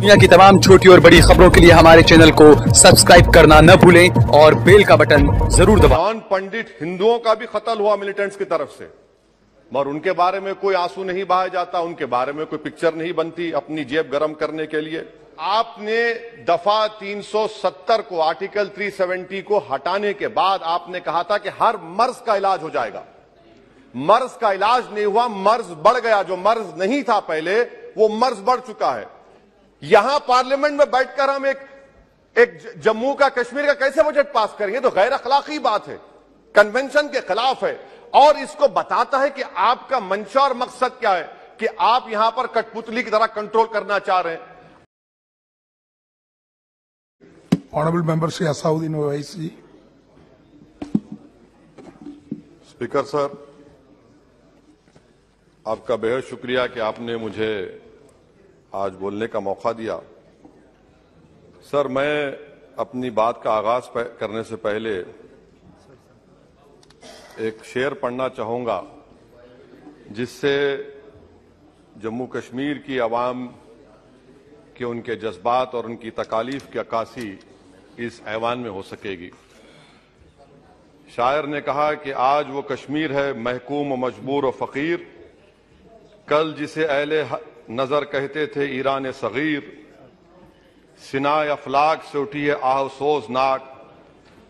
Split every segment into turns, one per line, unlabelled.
दुनिया की तमाम छोटी और बड़ी खबरों के लिए हमारे चैनल को सब्सक्राइब करना न भूलें और बेल का बटन जरूर दबाएं।
नॉन पंडित हिंदुओं का भी कत्ल हुआ मिलिटेंट्स की तरफ से, मगर उनके बारे में कोई आंसू नहीं बहाया जाता, उनके बारे में कोई पिक्चर नहीं बनती अपनी जेब गर्म करने के लिए। आपने दफा 370 को, आर्टिकल 370 को हटाने के बाद आपने कहा था कि हर मर्ज का इलाज हो जाएगा। मर्ज का इलाज नहीं हुआ, मर्ज बढ़ गया। जो मर्ज नहीं था पहले वो मर्ज बढ़ चुका है। यहां पार्लियामेंट में बैठकर हम एक जम्मू का, कश्मीर का कैसे बजट पास करेंगे? तो गैर अखलाकी बात है, कन्वेंशन के खिलाफ है। और इसको बताता है कि आपका मंशा और मकसद क्या है, कि आप यहां पर कठपुतली की तरह कंट्रोल करना चाह रहे हैं।
Honourable member Shri Asaduddin Owaisi.
Speaker sir, आपका बेहद शुक्रिया कि आपने मुझे आज बोलने का मौका दिया। सर, मैं अपनी बात का आगाज करने से पहले एक शेर पढ़ना चाहूंगा जिससे जम्मू कश्मीर की आवाम के उनके जज्बात और उनकी तकालीफ की अक्कासी इस ऐवान में हो सकेगी। शायर ने कहा कि आज वो कश्मीर है महकूम व मजबूर व फकीर, कल जिसे अहले नजर कहते थे ईरान सगीर, सिनाए अफलाक से उठी है आह सोजनाक,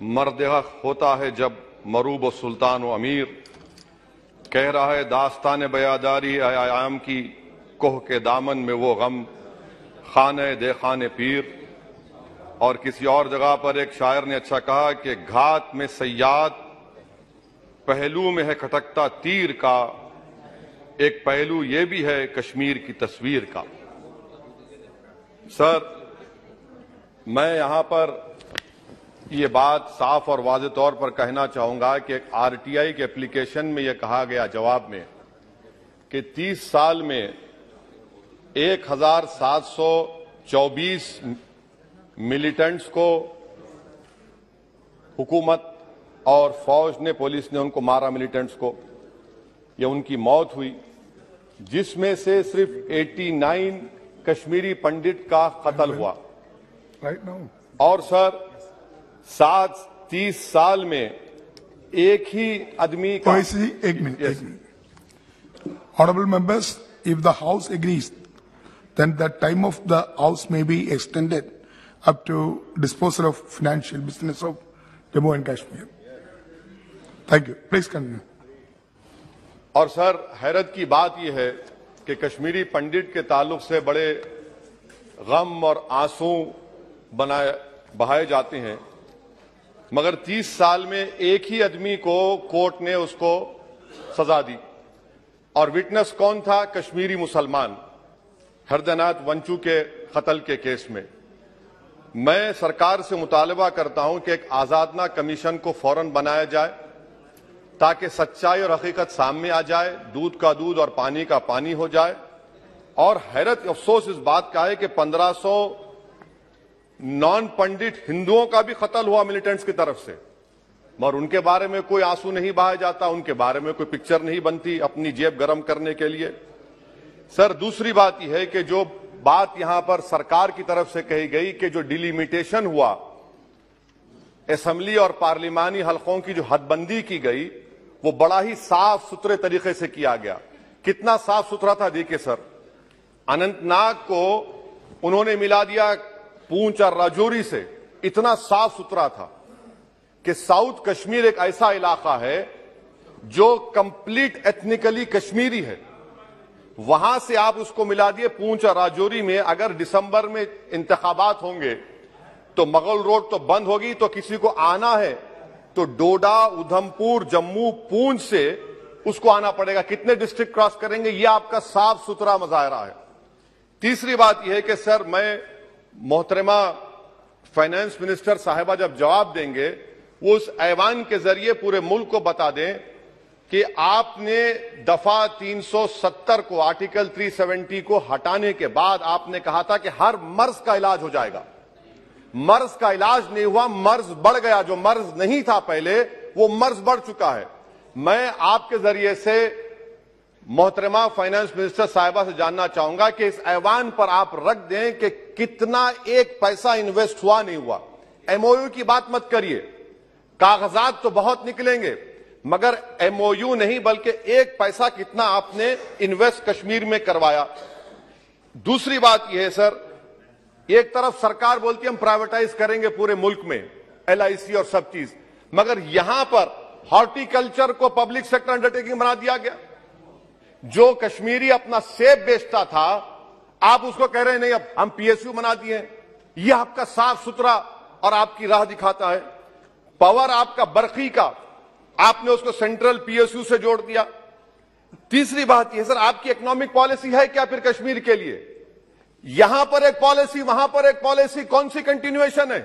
मर्द हक होता है जब मरूब सुल्तान व अमीर, कह रहा है दास्तान बयादारी आयाम की, कोह के दामन में वो गम खाने दे खाने पीर। और किसी और जगह पर एक शायर ने अच्छा कहा कि घात में सयाद पहलू में है खटकता तीर का, एक पहलू ये भी है कश्मीर की तस्वीर का। सर, मैं यहां पर ये बात साफ और वाज़ेह तौर पर कहना चाहूंगा कि एक आरटीआई के एप्लीकेशन में यह कहा गया जवाब में कि 30 साल में 1724 मिलिटेंट्स को हुकूमत और फौज ने, पुलिस ने उनको मारा, मिलिटेंट्स को, या उनकी मौत हुई, जिसमें से सिर्फ 89 कश्मीरी पंडित का कत्ल हुआ। और सर 30 साल में एक ही आदमी का।
एक minute. Honourable members, if the house agrees then the time of the house may be extended up to disposal of financial business of Jammu and Kashmir. Thank you. Please continue.
और sir, हैरत की बात यह है कि कश्मीरी पंडित के ताल्लुक से बड़े गम और आंसू बहाए जाते हैं, मगर 30 साल में एक ही आदमी को कोर्ट ने उसको सजा दी। और विटनेस कौन था? कश्मीरी मुसलमान हरदनाथ वंचू के कत्ल के केस में। मैं सरकार से मुतालबा करता हूं कि एक आजादना कमीशन को फौरन बनाया जाए ताकि सच्चाई और हकीकत सामने आ जाए, दूध का दूध और पानी का पानी हो जाए। और हैरत अफसोस इस बात का है कि 1500 नॉन पंडित हिंदुओं का भी कत्ल हुआ मिलिटेंट्स की तरफ से, मगर उनके बारे में कोई आंसू नहीं बहाया जाता, उनके बारे में कोई पिक्चर नहीं बनती अपनी जेब गर्म करने के लिए। सर, दूसरी बात यह है कि जो बात यहां पर सरकार की तरफ से कही गई कि जो डिलिमिटेशन हुआ, असेंबली और पार्लिमानी हलकों की जो हदबंदी की गई, वो बड़ा ही साफ सुथरे तरीके से किया गया। कितना साफ सुथरा था देखिए सर, अनंतनाग को उन्होंने मिला दिया पूंछ और राजौरी से। इतना साफ सुथरा था कि साउथ कश्मीर एक ऐसा इलाका है जो कंप्लीट एथनिकली कश्मीरी है, वहां से आप उसको मिला दिए पूंछ और राजौरी में। अगर दिसंबर में इंतखाबात होंगे तो मुगल रोड तो बंद होगी, तो किसी को आना है तो डोडा, उधमपुर, जम्मू, पूंछ से उसको आना पड़ेगा। कितने डिस्ट्रिक्ट क्रॉस करेंगे? ये आपका साफ सुथरा मुजाहरा है। तीसरी बात यह है कि सर, मैं मोहतरमा फाइनेंस मिनिस्टर साहिबा जब जवाब देंगे, वो उस ऐवान के जरिए पूरे मुल्क को बता दें कि आपने दफा 370 को, आर्टिकल 370 को हटाने के बाद आपने कहा था कि हर मर्ज का इलाज हो जाएगा। मर्ज का इलाज नहीं हुआ, मर्ज बढ़ गया। जो मर्ज नहीं था पहले वो मर्ज बढ़ चुका है। मैं आपके जरिए से मोहतरमा फाइनेंस मिनिस्टर साहिबा से जानना चाहूंगा कि इस ऐवान पर आप रख दें कि कितना एक पैसा इन्वेस्ट हुआ नहीं हुआ। एमओयू की बात मत करिए, कागजात तो बहुत निकलेंगे, मगर एमओयू नहीं बल्कि एक पैसा कितना आपने इन्वेस्ट कश्मीर में करवाया। दूसरी बात यह है सर, एक तरफ सरकार बोलती है हम प्राइवेटाइज करेंगे पूरे मुल्क में, एलआईसी और सब चीज, मगर यहां पर हॉर्टिकल्चर को पब्लिक सेक्टर अंडरटेकिंग बना दिया गया। जो कश्मीरी अपना सेब बेचता था, आप उसको कह रहे हैं नहीं अब हम पीएसयू बना दिए। यह आपका साफ सुथरा और आपकी राह दिखाता है। पावर आपका बरकी का, आपने उसको सेंट्रल पीएसयू से जोड़ दिया। तीसरी बात यह सर, आपकी इकोनॉमिक पॉलिसी है क्या फिर कश्मीर के लिए? यहां पर एक पॉलिसी, वहां पर एक पॉलिसी, कौन सी कंटिन्यूएशन है?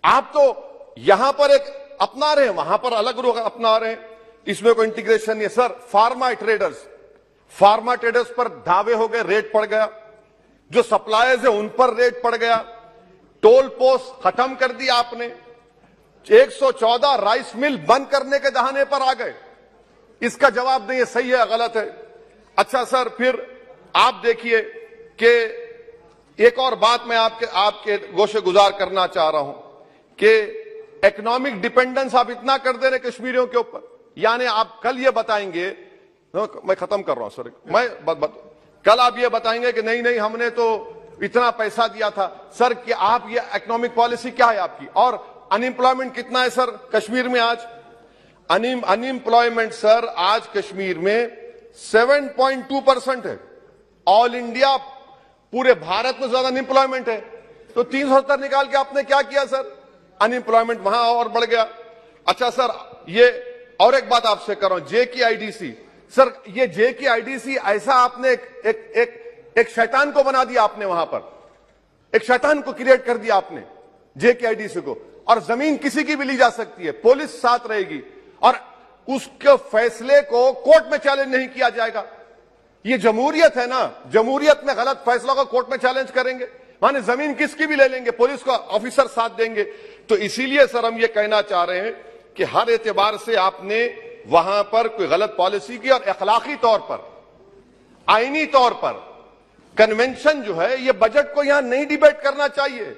आप तो यहां पर एक अपना रहे हैं, वहां पर अलग लोग अपना रहे हैं, इसमें कोई इंटीग्रेशन नहीं है सर। फार्मा ट्रेडर्स पर दावे हो गए, रेट पड़ गया। जो सप्लायर्स है उन पर रेट पड़ गया। टोल पोस्ट खत्म कर दिया आपने। 114 राइस मिल बंद करने के दहाने पर आ गए। इसका जवाब नहीं है सही है गलत है। अच्छा सर, फिर आप देखिए कि एक और बात मैं आपके गोशे गुजार करना चाह रहा हूं कि इकोनॉमिक डिपेंडेंस आप इतना कर दे रहे कश्मीरियों के ऊपर। यानी आप कल ये बताएंगे, मैं खत्म कर रहा हूं सर, कल आप ये बताएंगे कि नहीं हमने तो इतना पैसा दिया था। सर कि आप ये इकोनॉमिक पॉलिसी क्या है आपकी? और अनएम्प्लॉयमेंट कितना है सर कश्मीर में आज? अनएम्प्लॉयमेंट सर आज कश्मीर में 7.2% है। ऑल इंडिया पूरे भारत में ज्यादा अनएम्प्लॉयमेंट है। तो 370 निकाल के आपने क्या किया सर? अनएम्प्लॉयमेंट वहां और बढ़ गया। अच्छा सर, ये और एक बात आपसे कर रहा हूं, JKIDC सर, ये JKIDC ऐसा आपने एक शैतान को बना दिया आपने, वहां पर एक शैतान को क्रिएट कर दिया आपने JKIDC को। और जमीन किसी की भी ली जा सकती है, पुलिस साथ रहेगी और उसके फैसले को कोर्ट में चैलेंज नहीं किया जाएगा। ये जमहूरियत है ना, जमहूरियत में गलत फैसलों को कोर्ट में चैलेंज करेंगे, माने जमीन किसकी भी ले लेंगे, पुलिस को ऑफिसर साथ देंगे। तो इसीलिए सर हम ये कहना चाह रहे हैं कि हर एतबार से आपने वहां पर कोई गलत पॉलिसी की और अखलाकी तौर पर, आईनी तौर पर कन्वेंशन जो है, ये बजट को यहां नहीं डिबेट करना चाहिए।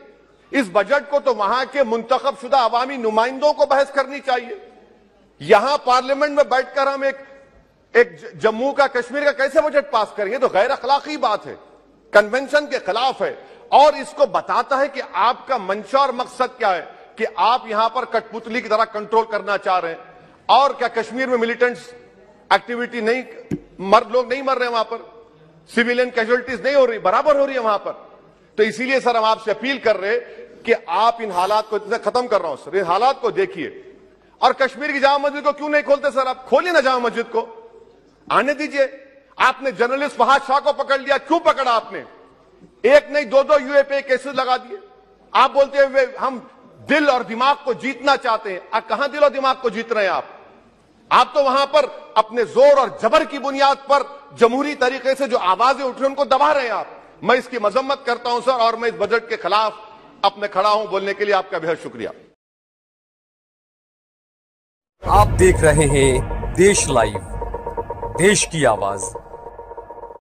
इस बजट को तो वहां के मुंतखब शुदा अवामी नुमाइंदों को बहस करनी चाहिए। यहां पार्लियामेंट में बैठकर हम एक जम्मू का कश्मीर का कैसे बजट पास करेंगे? तो गैर अखलाकी बात है, कन्वेंशन के खिलाफ है और इसको बताता है कि आपका मंशा और मकसद क्या है, कि आप यहां पर कठपुतली की तरह कंट्रोल करना चाह रहे हैं। और क्या कश्मीर में मिलिटेंट्स एक्टिविटी नहीं, लोग नहीं मर रहे वहां पर, सिविलियन कैजुअलिटीज नहीं हो रही, बराबर हो रही है वहां पर। तो इसीलिए सर हम आपसे अपील कर रहे कि आप इन हालात को, खत्म कर रहा हूं सर, इन हालात को देखिए। और कश्मीर की जामा मस्जिद को क्यों नहीं खोलते सर? आप खोलिए ना जामा मस्जिद को, आने दीजिए। आपने जर्नलिस्ट फहाद शाह को पकड़ लिया, क्यों पकड़ा आपने? एक नहीं दो यूएपीए केसेस लगा दिए। आप बोलते हैं हम दिल और दिमाग को जीतना चाहते हैं। कहां दिल और दिमाग को जीत रहे हैं आप तो वहां पर अपने जोर और जबर की बुनियाद पर जमहूरी तरीके से जो आवाजें उठ रही उनको दबा रहे हैं आप। मैं इसकी मजम्मत करता हूं सर, और मैं इस बजट के खिलाफ अपने खड़ा हूं। बोलने के लिए आपका बेहद शुक्रिया।
आप देख रहे हैं देश लाइव, देश की आवाज।